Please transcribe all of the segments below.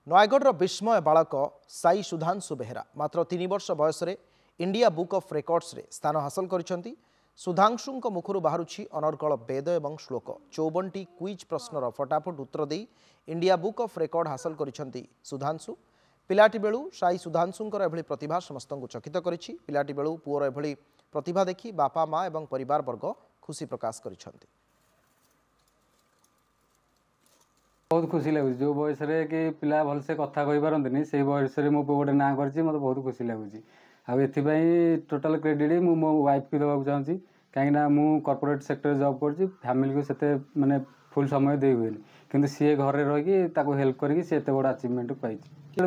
नयगढ़ विस्मय बालक साई सुधांशु बेहेरा मात्र 3 वर्ष बयस इंडिया बुक ऑफ रेकॉर्ड्स रे स्थान हासिल करिसेंती। सुधांशु मुखर बाहरुछि अनर्गल वेद एवं श्लोक 54टी क्विज प्रश्नर फटाफट उत्तर दे इंडिया बुक ऑफ रेकॉर्ड हासिल करिसेंती सुधांशु। पिलाटी बेलू साई सुधांशुंकर एभली प्रतिभा समस्तଙ୍କୁ चकित करिछि। पिलाटी बेलू पुअर एभली प्रतिभा देखि बापा माँ एवं परिवार वर्ग खुशी प्रकाश करिसेंती। बहुत खुशी लगुच जो बयस कि पिला भलसे कथा कही पारती से बयस मो पु गोटे ना कर मत बहुत खुशी लगुच। आपाई टोटाल क्रेडिट मु मो वाइफ को देवाक चाहूँगी कहीं मु कॉर्पोरेट सेक्टर जॉब कर फैमिली को सेते माने फुल समय दे हुए कि सी घरे रही हेल्प करके बड़ा अचिवमेंट पाई।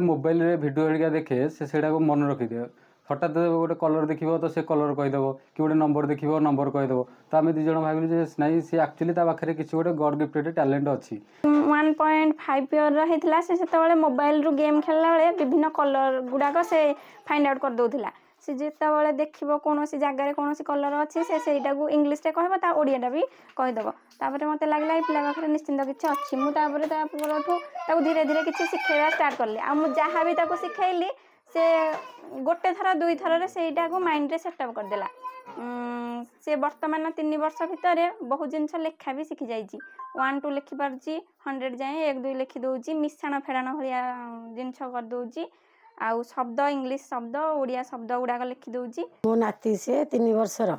मोबाइल रे वीडियो हरिका देखे से मन रखिदे हठात गोटे कलर देखो तो से कलर कहीदेव कि गोटे नंबर देखो नंबर कहीदेव तो आम दिज भाविलु नहीं सी एक्चुअली पाखे किसी गोटे गॉड गिफ्टेड टैलेंट अच्छी। 1.5 ईयर रही से मोबाइल रू गेम खेलला बेले विभिन्न कलर गुड़ाक से फाइंड आउट कर दौला। से जिते देखो कौन जगार कौन कलर अच्छी से इंग्लीश रे कहबा ओडिया भी कहीदेव। तापर मत लगला पिला पाखे निश्चिंत किसी अच्छी मुझे धीरे धीरे किसी शिखेवा स्टार्ट कली आ भी शिखेली से गोटे थर दुई थर से माइंड रे सेटअप करदेला। से वर्तमान 3 वर्ष भितर बहुत जिनस लेखा भी शिखी जाइए 1 2 लिखि पार्ची 100 जाए 1 2 लिखि दौची मिशाण फेड़ाण भाया जिनस कर दौची आउ शब्द इंग्लिश शब्द ओडिया शब्द गुड़ाक लिखि दौची। मो नाती से 3 वर्षर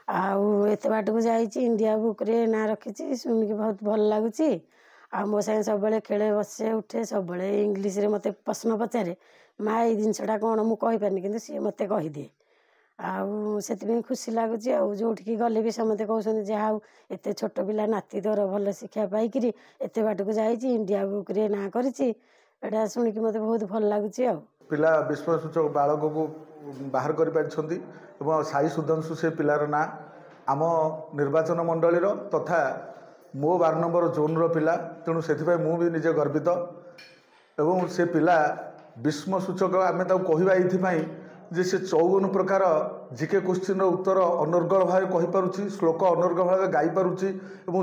आउ एत बाट को जाइए इंडिया बुक रे ना रखी शुणिक बहुत भल लगुच। आ मो सागे सब खेले बसे उठे सब इंग्लीश रे मते प्रश्न पचारे माँ ये जिनसटा कौन मुझे कि सी मत कहीदे आउ से खुशी लगुच। जोठिकी गले भी समते कहते जहाँ एत छोट पिला नाती तोर भल शिक्षा पाई एत बाट को जाइए इंडिया बुक रे ना करा शुणिक मत बहुत भल लगुच। पिला विश्वसूचक बालक को बाहर कर पारिछंती एवं साई सुधांशु से पिलार ना आम निर्वाचन मंडली तथा मो 12 नंबर जोन रो पिला तेणु से भी निजे गर्वित एवं से पिला विस्मसूचक आम कहवा ये जे से 54 प्रकार जीके क्वेश्चन उत्तर अनर्गल भाव कहीपी श्लोक अनर्गल भाव गाई पारुची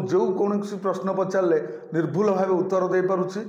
जो कौन प्रश्न पचारे निर्भुल भाव उत्तर दे पारुची।